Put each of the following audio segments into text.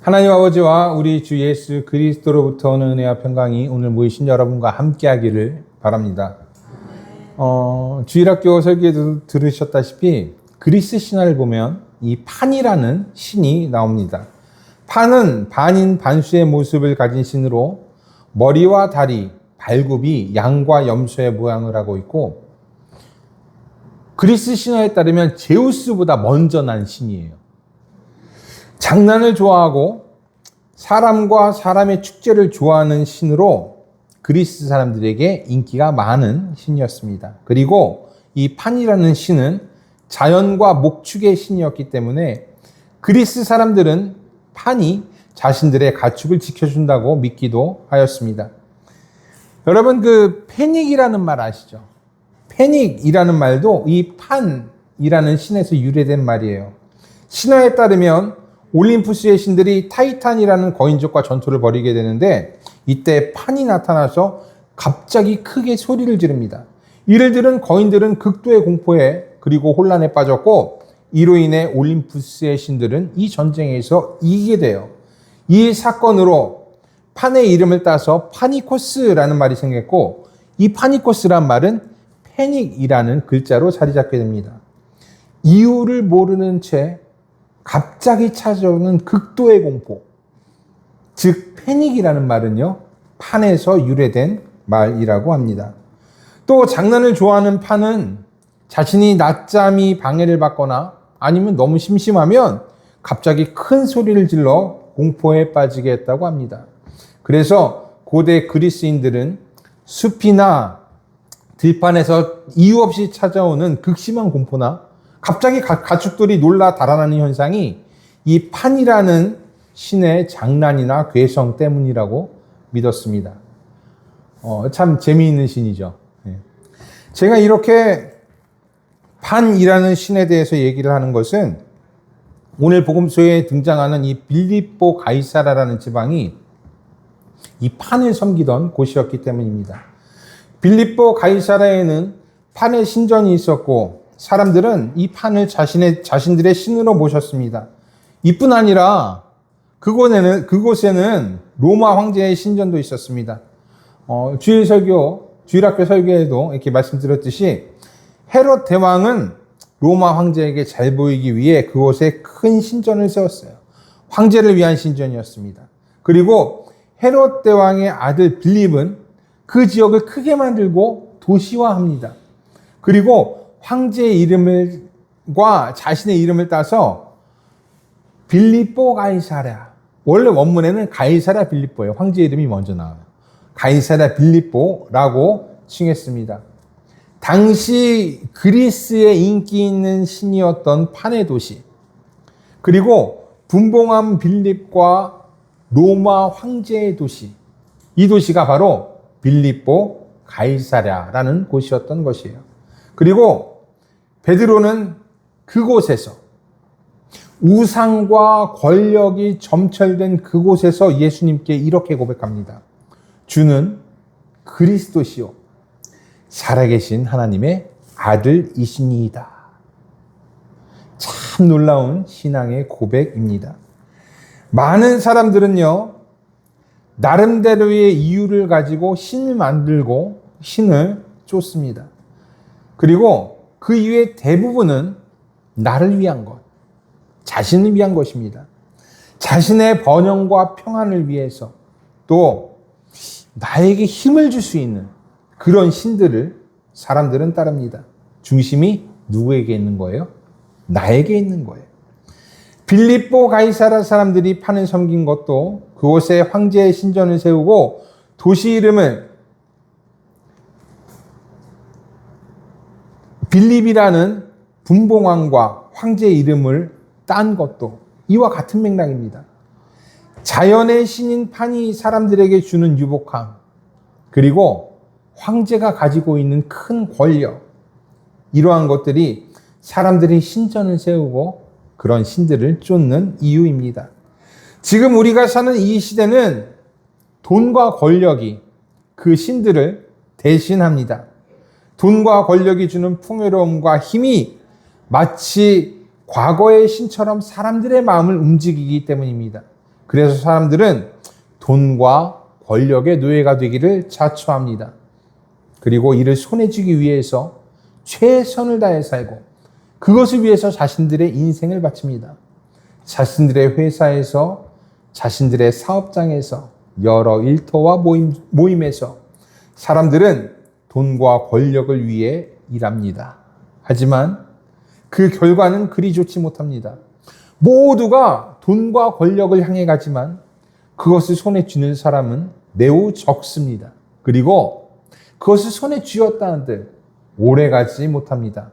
하나님 아버지와 우리 주 예수 그리스도로부터 오는 은혜와 평강이 오늘 모이신 여러분과 함께하기를 바랍니다. 주일학교 설교에도 들으셨다시피 그리스 신화를 보면 이 판이라는 신이 나옵니다. 판은 반인 반수의 모습을 가진 신으로 머리와 다리, 발굽이 양과 염소의 모양을 하고 있고, 그리스 신화에 따르면 제우스보다 먼저 난 신이에요. 장난을 좋아하고 사람과 사람의 축제를 좋아하는 신으로 그리스 사람들에게 인기가 많은 신이었습니다. 그리고 이 판이라는 신은 자연과 목축의 신이었기 때문에 그리스 사람들은 판이 자신들의 가축을 지켜준다고 믿기도 하였습니다. 여러분, 그 패닉이라는 말 아시죠? 패닉이라는 말도 이 판이라는 신에서 유래된 말이에요. 신화에 따르면 올림푸스의 신들이 타이탄이라는 거인족과 전투를 벌이게 되는데, 이때 판이 나타나서 갑자기 크게 소리를 지릅니다. 이를 들은 거인들은 극도의 공포에 그리고 혼란에 빠졌고, 이로 인해 올림푸스의 신들은 이 전쟁에서 이기게 돼요. 이 사건으로 판의 이름을 따서 파니코스라는 말이 생겼고, 이 파니코스란 말은 패닉이라는 글자로 자리 잡게 됩니다. 이유를 모르는 채 갑자기 찾아오는 극도의 공포, 즉 패닉이라는 말은요, 판에서 유래된 말이라고 합니다. 또 장난을 좋아하는 판은 자신이 낮잠이 방해를 받거나 아니면 너무 심심하면 갑자기 큰 소리를 질러 공포에 빠지게 했다고 합니다. 그래서 고대 그리스인들은 숲이나 들판에서 이유 없이 찾아오는 극심한 공포나 갑자기 가축들이 놀라 달아나는 현상이 이 판이라는 신의 장난이나 괴성 때문이라고 믿었습니다. 참 재미있는 신이죠. 제가 이렇게 판이라는 신에 대해서 얘기를 하는 것은 오늘 복음서에 등장하는 이 빌립보 가이사라라는 지방이 이 판을 섬기던 곳이었기 때문입니다. 빌립보 가이사라에는 판의 신전이 있었고, 사람들은 이 판을 자신들의 신으로 모셨습니다. 이뿐 아니라 그곳에는 로마 황제의 신전도 있었습니다. 주일학교 설교에도 이렇게 말씀드렸듯이 헤롯 대왕은 로마 황제에게 잘 보이기 위해 그곳에 큰 신전을 세웠어요. 황제를 위한 신전이었습니다. 그리고 헤롯 대왕의 아들 빌립은 그 지역을 크게 만들고 도시화합니다. 그리고 황제의 이름과 자신의 이름을 따서 빌립보 가이사랴, 원래 원문에는 가이사랴 빌립보예요. 황제 이름이 먼저 나와요. 가이사랴 빌립보라고 칭했습니다. 당시 그리스의 인기 있는 신이었던 판의 도시, 그리고 분봉한 빌립과 로마 황제의 도시, 이 도시가 바로 빌립보 가이사랴라는 곳이었던 것이에요. 그리고 베드로는 그곳에서, 우상과 권력이 점철된 그곳에서 예수님께 이렇게 고백합니다. 주는 그리스도시요 살아계신 하나님의 아들이시니이다. 참 놀라운 신앙의 고백입니다. 많은 사람들은요, 나름대로의 이유를 가지고 신을 만들고 신을 쫓습니다. 그리고 그 이유의 대부분은 나를 위한 것, 자신을 위한 것입니다. 자신의 번영과 평안을 위해서, 또 나에게 힘을 줄 수 있는 그런 신들을 사람들은 따릅니다. 중심이 누구에게 있는 거예요? 나에게 있는 거예요. 빌립보 가이사라 사람들이 판을 섬긴 것도 그곳에 황제의 신전을 세우고 도시 이름을 빌립이라는 분봉왕과 황제의 이름을 딴 것도 이와 같은 맥락입니다. 자연의 신인 판이 사람들에게 주는 유복함, 그리고 황제가 가지고 있는 큰 권력, 이러한 것들이 사람들이 신전을 세우고 그런 신들을 쫓는 이유입니다. 지금 우리가 사는 이 시대는 돈과 권력이 그 신들을 대신합니다. 돈과 권력이 주는 풍요로움과 힘이 마치 과거의 신처럼 사람들의 마음을 움직이기 때문입니다. 그래서 사람들은 돈과 권력의 노예가 되기를 자초합니다. 그리고 이를 손에 쥐기 위해서 최선을 다해 살고 그것을 위해서 자신들의 인생을 바칩니다. 자신들의 회사에서, 자신들의 사업장에서, 여러 일터와 모임에서 사람들은 돈과 권력을 위해 일합니다. 하지만 그 결과는 그리 좋지 못합니다. 모두가 돈과 권력을 향해 가지만 그것을 손에 쥐는 사람은 매우 적습니다. 그리고 그것을 손에 쥐었다 한들 오래 가지 못합니다.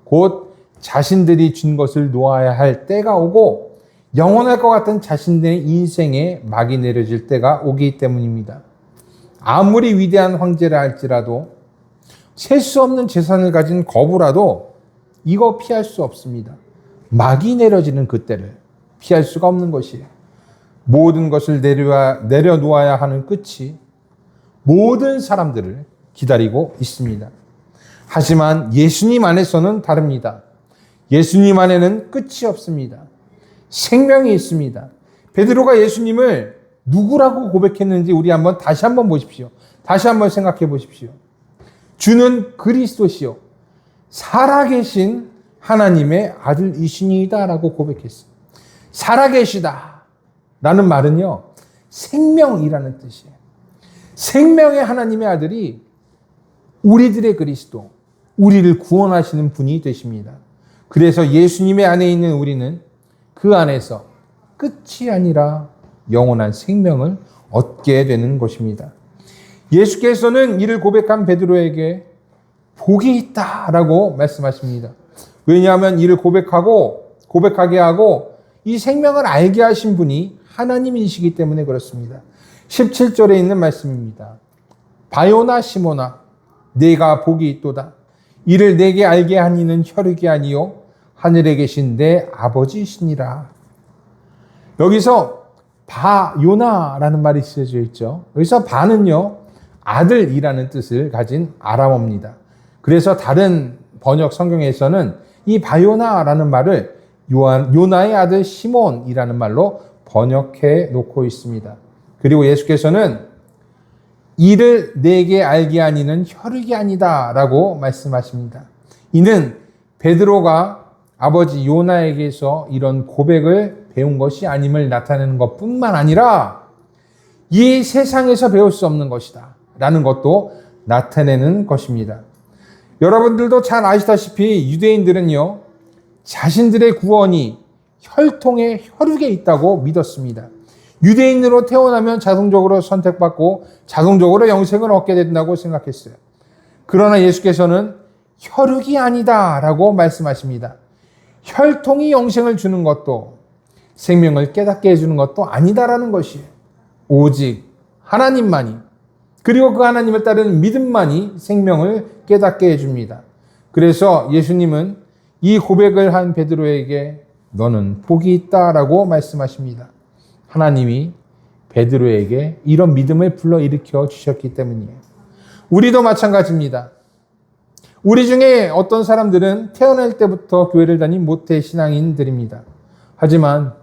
곧 자신들이 쥔 것을 놓아야 할 때가 오고 영원할 것 같은 자신들의 인생에 막이 내려질 때가 오기 때문입니다. 아무리 위대한 황제라 할지라도 셀 수 없는 재산을 가진 거부라도 이거 피할 수 없습니다. 막이 내려지는 그때를 피할 수가 없는 것이에요. 모든 것을 내려놓아야 하는 끝이 모든 사람들을 기다리고 있습니다. 하지만 예수님 안에서는 다릅니다. 예수님 안에는 끝이 없습니다. 생명이 있습니다. 베드로가 예수님을 누구라고 고백했는지 우리 다시 한번 보십시오. 다시 한번 생각해 보십시오. 주는 그리스도시요 살아계신 하나님의 아들이시니이다 라고 고백했어요. 살아계시다 라는 말은요, 생명이라는 뜻이에요. 생명의 하나님의 아들이 우리들의 그리스도, 우리를 구원하시는 분이 되십니다. 그래서 예수님의 안에 있는 우리는 그 안에서 끝이 아니라 영원한 생명을 얻게 되는 것입니다. 예수께서는 이를 고백한 베드로에게 복이 있다라고 말씀하십니다. 왜냐하면 이를 고백하게 하고 이 생명을 알게 하신 분이 하나님이시기 때문에 그렇습니다. 17절에 있는 말씀입니다. 바요나 시모나 내가 복이 있도다. 이를 내게 알게 한 이는 혈육이 아니요 하늘에 계신 내 아버지시니라. 여기서 바요나라는 말이 쓰여져 있죠. 여기서 바는요 아들이라는 뜻을 가진 아람어입니다. 그래서 다른 번역 성경에서는 이 바요나라는 말을 요나의 아들 시몬이라는 말로 번역해 놓고 있습니다. 그리고 예수께서는 이를 내게 알게 한 이는 혈육이 아니다 라고 말씀하십니다. 이는 베드로가 아버지 요나에게서 이런 고백을 배운 것이 아님을 나타내는 것뿐만 아니라 이 세상에서 배울 수 없는 것이다 라는 것도 나타내는 것입니다. 여러분들도 잘 아시다시피 유대인들은요 자신들의 구원이 혈통의 혈육에 있다고 믿었습니다. 유대인으로 태어나면 자동적으로 선택받고 자동적으로 영생을 얻게 된다고 생각했어요. 그러나 예수께서는 혈육이 아니다 라고 말씀하십니다. 혈통이 영생을 주는 것도 생명을 깨닫게 해주는 것도 아니다라는 것이에요. 오직 하나님만이, 그리고 그 하나님을 따르는 믿음만이 생명을 깨닫게 해줍니다. 그래서 예수님은 이 고백을 한 베드로에게 너는 복이 있다라고 말씀하십니다. 하나님이 베드로에게 이런 믿음을 불러일으켜 주셨기 때문이에요. 우리도 마찬가지입니다. 우리 중에 어떤 사람들은 태어날 때부터 교회를 다닌 모태 신앙인들입니다. 하지만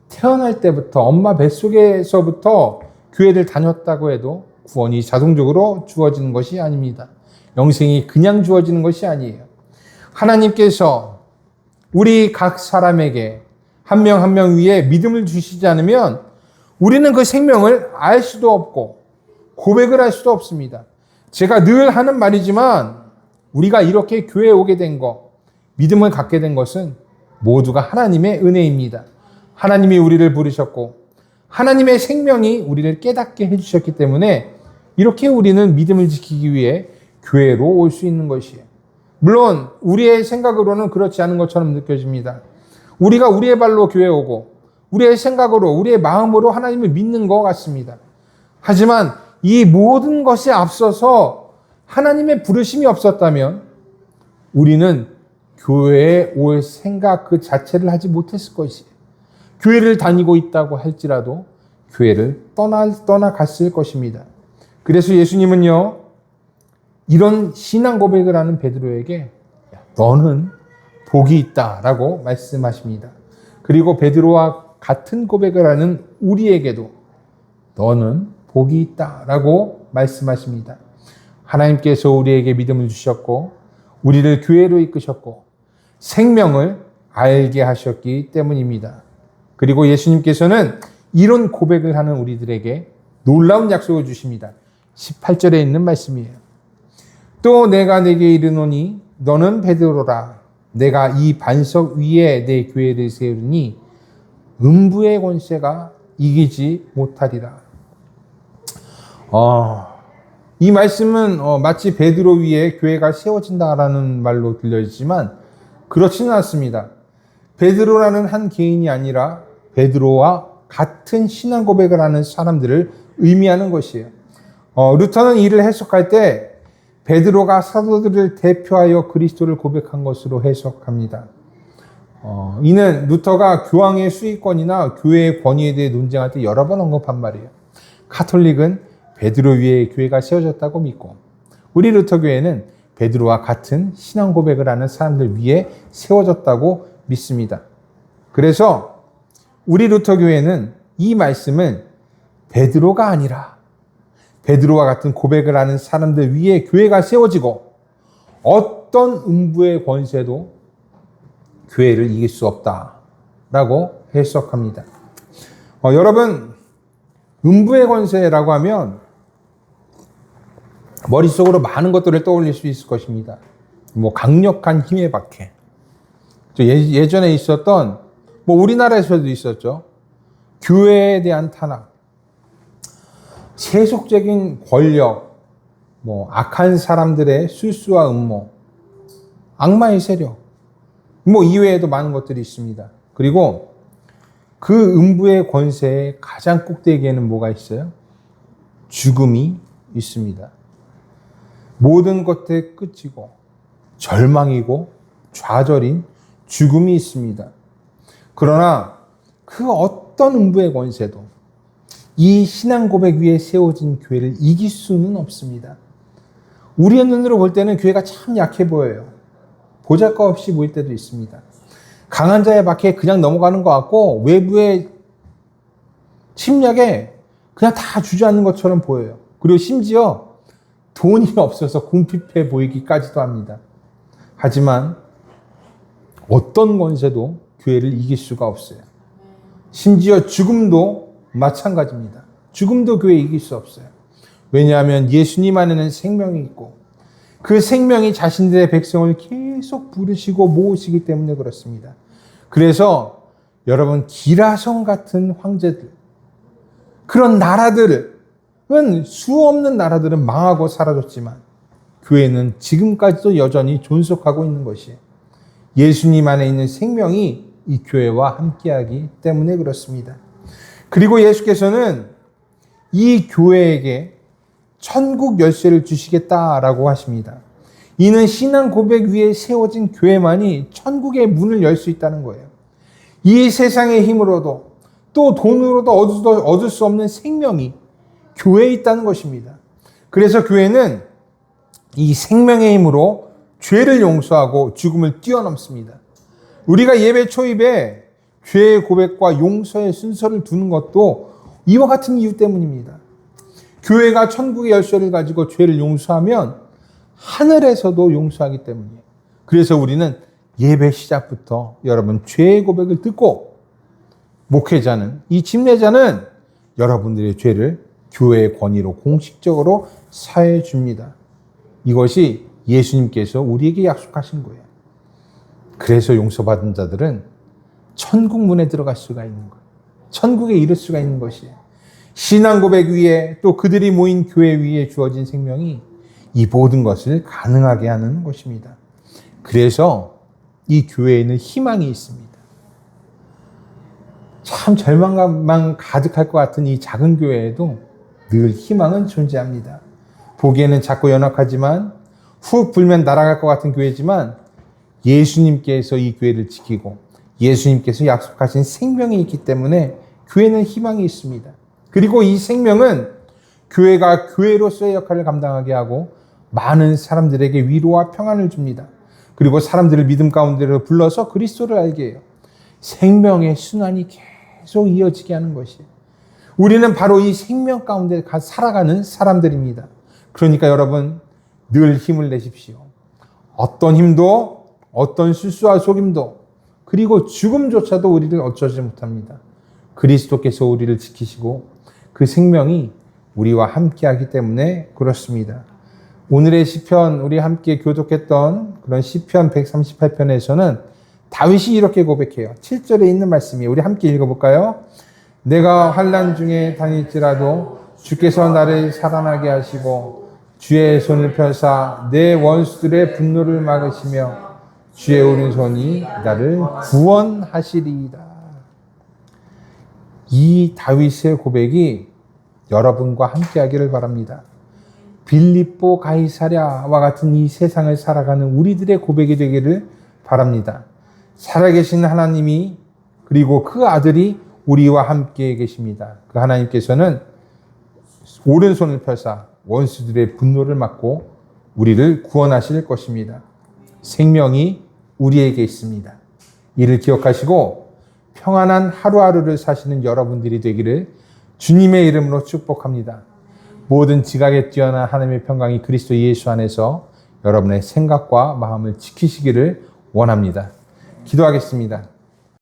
태어날 때부터 엄마 뱃속에서부터 교회를 다녔다고 해도 구원이 자동적으로 주어지는 것이 아닙니다. 영생이 그냥 주어지는 것이 아니에요. 하나님께서 우리 각 사람에게 한 명 한 명 위에 믿음을 주시지 않으면 우리는 그 생명을 알 수도 없고 고백을 할 수도 없습니다. 제가 늘 하는 말이지만 우리가 이렇게 교회에 오게 된 것, 믿음을 갖게 된 것은 모두가 하나님의 은혜입니다. 하나님이 우리를 부르셨고 하나님의 생명이 우리를 깨닫게 해주셨기 때문에 이렇게 우리는 믿음을 지키기 위해 교회로 올 수 있는 것이에요. 물론 우리의 생각으로는 그렇지 않은 것처럼 느껴집니다. 우리가 우리의 발로 교회에 오고 우리의 생각으로 우리의 마음으로 하나님을 믿는 것 같습니다. 하지만 이 모든 것에 앞서서 하나님의 부르심이 없었다면 우리는 교회에 올 생각 그 자체를 하지 못했을 것이에요. 교회를 다니고 있다고 할지라도 교회를 떠나갔을 것입니다. 그래서 예수님은요 이런 신앙 고백을 하는 베드로에게 너는 복이 있다라고 말씀하십니다. 그리고 베드로와 같은 고백을 하는 우리에게도 너는 복이 있다라고 말씀하십니다. 하나님께서 우리에게 믿음을 주셨고 우리를 교회로 이끄셨고 생명을 알게 하셨기 때문입니다. 그리고 예수님께서는 이런 고백을 하는 우리들에게 놀라운 약속을 주십니다. 18절에 있는 말씀이에요. 또 내가 내게 이르노니 너는 베드로라. 내가 이 반석 위에 내 교회를 세우니 음부의 권세가 이기지 못하리라. 이 말씀은 마치 베드로 위에 교회가 세워진다라는 말로 들려지지만 그렇지는 않습니다. 베드로라는 한 개인이 아니라 베드로와 같은 신앙 고백을 하는 사람들을 의미하는 것이에요. 루터는 이를 해석할 때 베드로가 사도들을 대표하여 그리스도를 고백한 것으로 해석합니다. 이는 루터가 교황의 수익권이나 교회의 권위에 대해 논쟁할 때 여러 번 언급한 말이에요. 카톨릭은 베드로 위에 교회가 세워졌다고 믿고 우리 루터 교회는 베드로와 같은 신앙 고백을 하는 사람들 위에 세워졌다고 믿습니다. 그래서 우리 루터 교회는 이 말씀은 베드로가 아니라 베드로와 같은 고백을 하는 사람들 위에 교회가 세워지고 어떤 음부의 권세도 교회를 이길 수 없다라고 해석합니다. 여러분, 음부의 권세라고 하면 머릿속으로 많은 것들을 떠올릴 수 있을 것입니다. 강력한 힘의 박해. 예전에 있었던, 우리나라에서도 있었죠. 교회에 대한 탄압. 세속적인 권력, 악한 사람들의 술수와 음모, 악마의 세력, 이외에도 많은 것들이 있습니다. 그리고 그 음부의 권세의 가장 꼭대기에는 뭐가 있어요? 죽음이 있습니다. 모든 것의 끝이고 절망이고 좌절인 죽음이 있습니다. 그러나 그 어떤 음부의 권세도 이 신앙 고백 위에 세워진 교회를 이길 수는 없습니다. 우리의 눈으로 볼 때는 교회가 참 약해 보여요. 보잘것없이 보일 때도 있습니다. 강한 자의 박해에 그냥 넘어가는 것 같고 외부의 침략에 그냥 다 주저앉는 것처럼 보여요. 그리고 심지어 돈이 없어서 궁핍해 보이기까지도 합니다. 하지만 어떤 권세도 교회를 이길 수가 없어요. 심지어 죽음도 마찬가지입니다. 죽음도 교회 이길 수 없어요. 왜냐하면 예수님 안에는 생명이 있고 그 생명이 자신들의 백성을 계속 부르시고 모으시기 때문에 그렇습니다. 그래서 여러분, 기라성 같은 황제들, 그런 나라들은 수 없는 나라들은 망하고 사라졌지만 교회는 지금까지도 여전히 존속하고 있는 것이에요. 예수님 안에 있는 생명이 이 교회와 함께하기 때문에 그렇습니다. 그리고 예수께서는 이 교회에게 천국 열쇠를 주시겠다라고 하십니다. 이는 신앙 고백 위에 세워진 교회만이 천국의 문을 열 수 있다는 거예요. 이 세상의 힘으로도 또 돈으로도 얻을 수 없는 생명이 교회에 있다는 것입니다. 그래서 교회는 이 생명의 힘으로 죄를 용서하고 죽음을 뛰어넘습니다. 우리가 예배 초입에 죄의 고백과 용서의 순서를 두는 것도 이와 같은 이유 때문입니다. 교회가 천국의 열쇠를 가지고 죄를 용서하면 하늘에서도 용서하기 때문이에요. 그래서 우리는 예배 시작부터 여러분 죄의 고백을 듣고 목회자는, 이 집례자는 여러분들의 죄를 교회의 권위로 공식적으로 사해 줍니다. 이것이 예수님께서 우리에게 약속하신 거예요. 그래서 용서받은 자들은 천국 문에 들어갈 수가 있는 거예요. 천국에 이를 수가 있는 것이에요. 신앙 고백 위에 또 그들이 모인 교회 위에 주어진 생명이 이 모든 것을 가능하게 하는 것입니다. 그래서 이 교회에는 희망이 있습니다. 참 절망감만 가득할 것 같은 이 작은 교회에도 늘 희망은 존재합니다. 보기에는 작고 연약하지만 훅 불면 날아갈 것 같은 교회지만 예수님께서 이 교회를 지키고 예수님께서 약속하신 생명이 있기 때문에 교회는 희망이 있습니다. 그리고 이 생명은 교회가 교회로서의 역할을 감당하게 하고 많은 사람들에게 위로와 평안을 줍니다. 그리고 사람들을 믿음 가운데로 불러서 그리스도를 알게 해요. 생명의 순환이 계속 이어지게 하는 것이에요. 우리는 바로 이 생명 가운데 살아가는 사람들입니다. 그러니까 여러분 늘 힘을 내십시오. 어떤 힘도 어떤 실수와 속임도 그리고 죽음조차도 우리를 어쩌지 못합니다. 그리스도께서 우리를 지키시고 그 생명이 우리와 함께하기 때문에 그렇습니다. 오늘의 시편 우리 함께 교독했던 그런 시편 138편에서는 다윗이 이렇게 고백해요. 7절에 있는 말씀이 우리 함께 읽어볼까요? 내가 환난 중에 다닐지라도 주께서 나를 살아나게 하시고 주의 손을 펴사 내 원수들의 분노를 막으시며 주의 오른손이 나를 구원하시리이다. 이 다윗의 고백이 여러분과 함께하기를 바랍니다. 빌립보 가이사랴와 같은 이 세상을 살아가는 우리들의 고백이 되기를 바랍니다. 살아계신 하나님이 그리고 그 아들이 우리와 함께 계십니다. 그 하나님께서는 오른손을 펴사 원수들의 분노를 막고 우리를 구원하실 것입니다. 생명이 우리에게 있습니다. 이를 기억하시고 평안한 하루하루를 사시는 여러분들이 되기를 주님의 이름으로 축복합니다. 모든 지각에 뛰어난 하나님의 평강이 그리스도 예수 안에서 여러분의 생각과 마음을 지키시기를 원합니다. 기도하겠습니다.